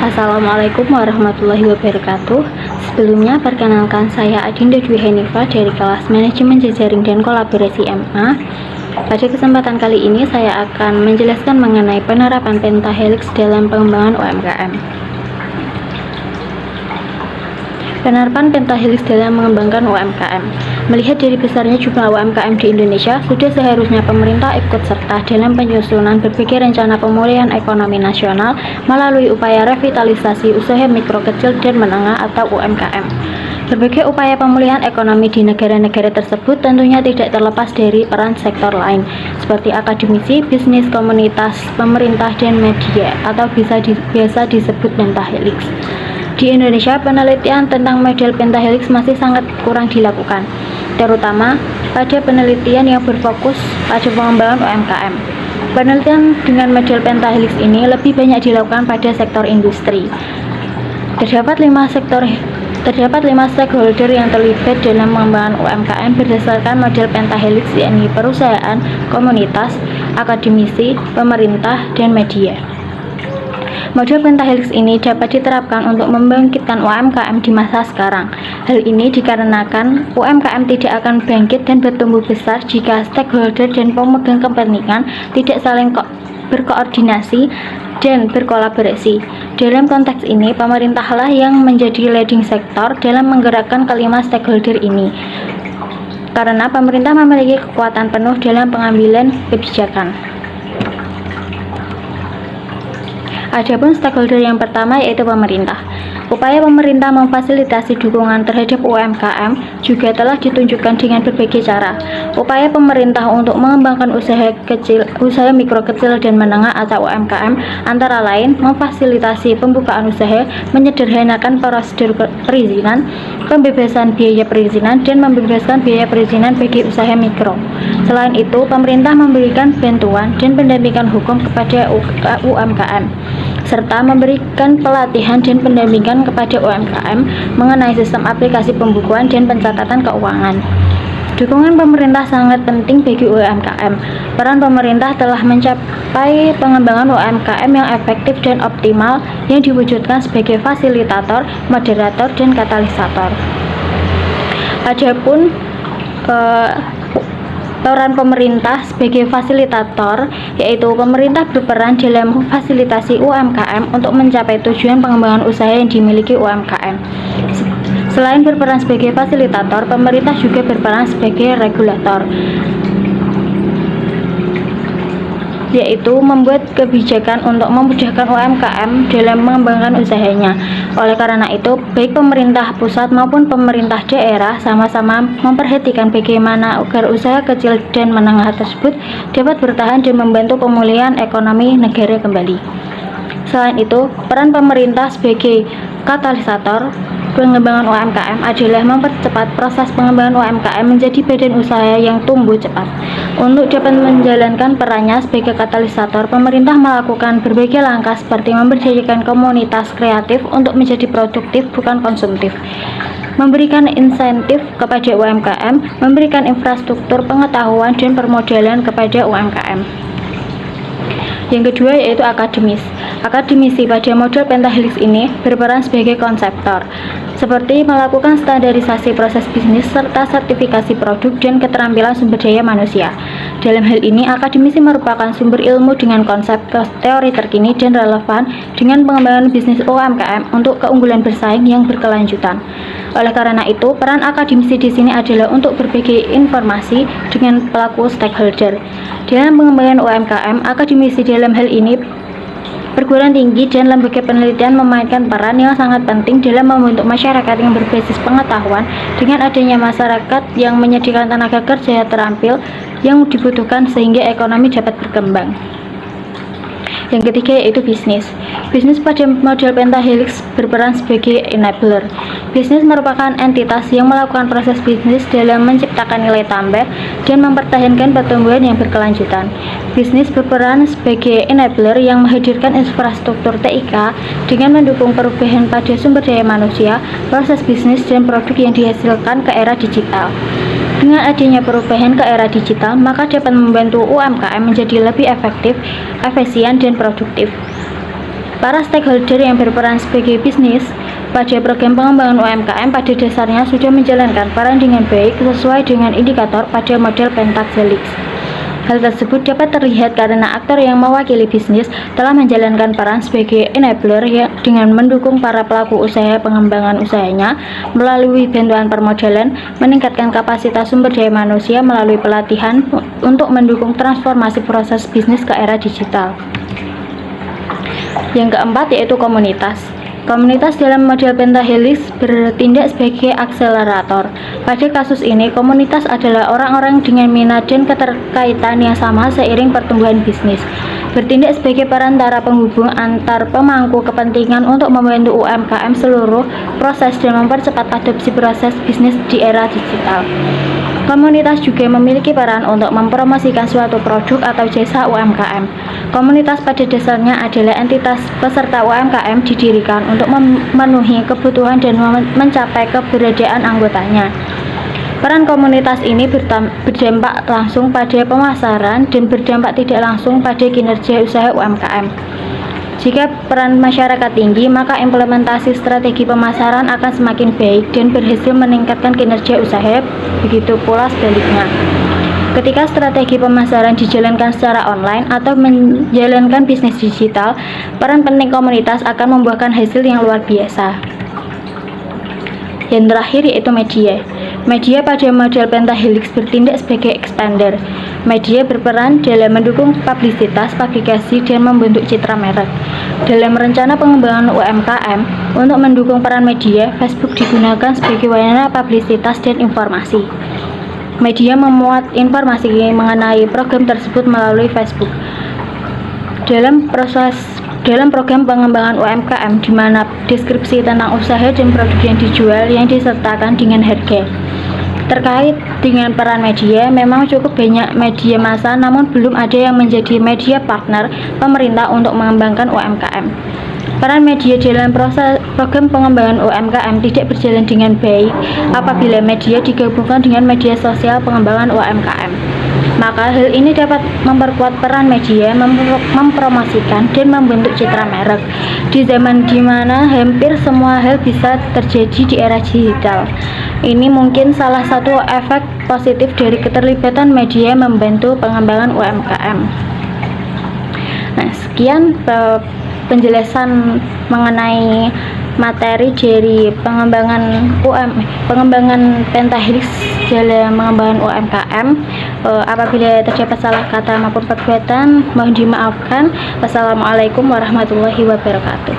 Assalamualaikum warahmatullahi wabarakatuh. Sebelumnya perkenalkan saya Adinda Dwi Henifa dari kelas Manajemen Jejaring dan Kolaborasi MA. Pada kesempatan kali ini saya akan menjelaskan mengenai penerapan pentahelix dalam pengembangan UMKM. Penerapan pentahelix dalam mengembangkan UMKM. Melihat dari besarnya jumlah UMKM di Indonesia, sudah seharusnya pemerintah ikut serta dalam penyusunan berbagai rencana pemulihan ekonomi nasional melalui upaya revitalisasi usaha mikro, kecil, dan menengah atau UMKM. Berbagai upaya pemulihan ekonomi di negara-negara tersebut tentunya tidak terlepas dari peran sektor lain, seperti akademisi, bisnis, komunitas, pemerintah, dan media, atau biasa disebut pentahelix. Di Indonesia, penelitian tentang model pentahelix masih sangat kurang dilakukan, terutama pada penelitian yang berfokus pada pengembangan UMKM. Penelitian dengan model pentahelix ini lebih banyak dilakukan pada sektor industri. Terdapat 5 stakeholder yang terlibat dalam pengembangan UMKM berdasarkan model pentahelix, yakni perusahaan, komunitas, akademisi, pemerintah, dan media. Model pentahelix ini dapat diterapkan untuk membangkitkan UMKM di masa sekarang. Hal ini dikarenakan UMKM tidak akan bangkit dan bertumbuh besar jika stakeholder dan pemegang kepentingan tidak saling berkoordinasi dan berkolaborasi. Dalam konteks ini, pemerintahlah yang menjadi leading sektor dalam menggerakkan kelima stakeholder ini, karena pemerintah memiliki kekuatan penuh dalam pengambilan kebijakan. Adapun stakeholder yang pertama yaitu pemerintah. Upaya pemerintah memfasilitasi dukungan terhadap UMKM juga telah ditunjukkan dengan berbagai cara. Upaya pemerintah untuk mengembangkan usaha mikro, kecil, dan menengah atau UMKM antara lain memfasilitasi pembukaan usaha, menyederhanakan prosedur perizinan, pembebasan biaya perizinan, dan membebaskan biaya perizinan bagi usaha mikro. Selain itu, pemerintah memberikan bantuan dan pendampingan hukum kepada UMKM, serta memberikan pelatihan dan pendampingan kepada UMKM mengenai sistem aplikasi pembukuan dan pencatatan keuangan. Dukungan pemerintah sangat penting bagi UMKM. Peran pemerintah telah mencapai pengembangan UMKM yang efektif dan optimal yang diwujudkan sebagai fasilitator, moderator, dan katalisator. Adapun peran pemerintah sebagai fasilitator, yaitu pemerintah berperan dalam memfasilitasi UMKM untuk mencapai tujuan pengembangan usaha yang dimiliki UMKM. Selain berperan sebagai fasilitator, pemerintah juga berperan sebagai regulator, yaitu membuat kebijakan untuk memudahkan UMKM dalam mengembangkan usahanya. Oleh karena itu, baik pemerintah pusat maupun pemerintah daerah sama-sama memperhatikan bagaimana agar usaha kecil dan menengah tersebut dapat bertahan dan membantu pemulihan ekonomi negara kembali. Selain itu, peran pemerintah sebagai katalisator pengembangan UMKM adalah mempercepat proses pengembangan UMKM menjadi badan usaha yang tumbuh cepat. Untuk dapat menjalankan perannya sebagai katalisator, pemerintah melakukan berbagai langkah seperti memberdayakan komunitas kreatif untuk menjadi produktif bukan konsumtif, memberikan insentif kepada UMKM, memberikan infrastruktur pengetahuan dan permodalan kepada UMKM. Yang kedua yaitu akademis. Akademisi pada model pentahelix ini berperan sebagai konseptor, seperti melakukan standarisasi proses bisnis serta sertifikasi produk dan keterampilan sumber daya manusia. Dalam hal ini, akademisi merupakan sumber ilmu dengan konsep teori terkini dan relevan dengan pengembangan bisnis UMKM untuk keunggulan bersaing yang berkelanjutan. Oleh karena itu, peran akademisi di sini adalah untuk berbagi informasi dengan pelaku stakeholder. Dalam pengembangan UMKM, akademisi dalam hal ini perguruan tinggi dan lembaga penelitian memainkan peran yang sangat penting dalam membentuk masyarakat yang berbasis pengetahuan. Dengan adanya masyarakat yang menyediakan tenaga kerja terampil yang dibutuhkan sehingga ekonomi dapat berkembang. Yang ketiga yaitu bisnis. Bisnis pada model pentahelix berperan sebagai enabler. Bisnis merupakan entitas yang melakukan proses bisnis dalam menciptakan nilai tambah dan mempertahankan pertumbuhan yang berkelanjutan. Bisnis berperan sebagai enabler yang menghadirkan infrastruktur TIK dengan mendukung perubahan pada sumber daya manusia, proses bisnis, dan produk yang dihasilkan ke era digital. Dengan adanya perubahan ke era digital, maka dapat membantu UMKM menjadi lebih efektif, efisien, dan produktif. Para stakeholder yang berperan sebagai bisnis pada program pengembangan UMKM pada dasarnya sudah menjalankan peran dengan baik sesuai dengan indikator pada model Pentahelix. Hal tersebut dapat terlihat karena aktor yang mewakili bisnis telah menjalankan peran sebagai enabler dengan mendukung para pelaku usaha pengembangan usahanya melalui bantuan permodalan, meningkatkan kapasitas sumber daya manusia melalui pelatihan untuk mendukung transformasi proses bisnis ke era digital. Yang keempat yaitu komunitas. Komunitas dalam model Pentahelix bertindak sebagai akselerator. Pada kasus ini, komunitas adalah orang-orang dengan minat dan keterkaitan yang sama seiring pertumbuhan bisnis. Bertindak sebagai perantara penghubung antar pemangku kepentingan untuk membantu UMKM seluruh proses dan mempercepat adopsi proses bisnis di era digital. Komunitas juga memiliki peran untuk mempromosikan suatu produk atau jasa UMKM. Komunitas pada dasarnya adalah entitas peserta UMKM didirikan untuk memenuhi kebutuhan dan mencapai keberadaan anggotanya. Peran komunitas ini berdampak langsung pada pemasaran dan berdampak tidak langsung pada kinerja usaha UMKM. Jika peran masyarakat tinggi, maka implementasi strategi pemasaran akan semakin baik dan berhasil meningkatkan kinerja usaha, begitu pula sebaliknya. Ketika strategi pemasaran dijalankan secara online atau menjalankan bisnis digital, peran penting komunitas akan membuahkan hasil yang luar biasa. Yang terakhir yaitu media. Media pada model Pentahelix bertindak sebagai expander. Media berperan dalam mendukung publisitas, publikasi, dan membentuk citra merek. Dalam rencana pengembangan UMKM, untuk mendukung peran media, Facebook digunakan sebagai wahana publisitas dan informasi. Media memuat informasi mengenai program tersebut melalui Facebook. Dalam program pengembangan UMKM, di mana deskripsi tentang usaha dan produk yang dijual yang disertakan dengan harga. Terkait dengan peran media, memang cukup banyak media massa, namun belum ada yang menjadi media partner pemerintah untuk mengembangkan UMKM. Peran media dalam proses program pengembangan UMKM tidak berjalan dengan baik apabila media digabungkan dengan media sosial pengembangan UMKM. Maka hal ini dapat memperkuat peran media mempromosikan dan membentuk citra merek di zaman di mana hampir semua hal bisa terjadi di era digital. Ini mungkin salah satu efek positif dari keterlibatan media membantu pengembangan UMKM. Nah, sekian penjelasan mengenai materi dari pengembangan Pentahelix dalam pengembangan UMKM. Apabila terdapat salah kata maupun perbuatan, mohon dimaafkan. Wassalamualaikum warahmatullahi wabarakatuh.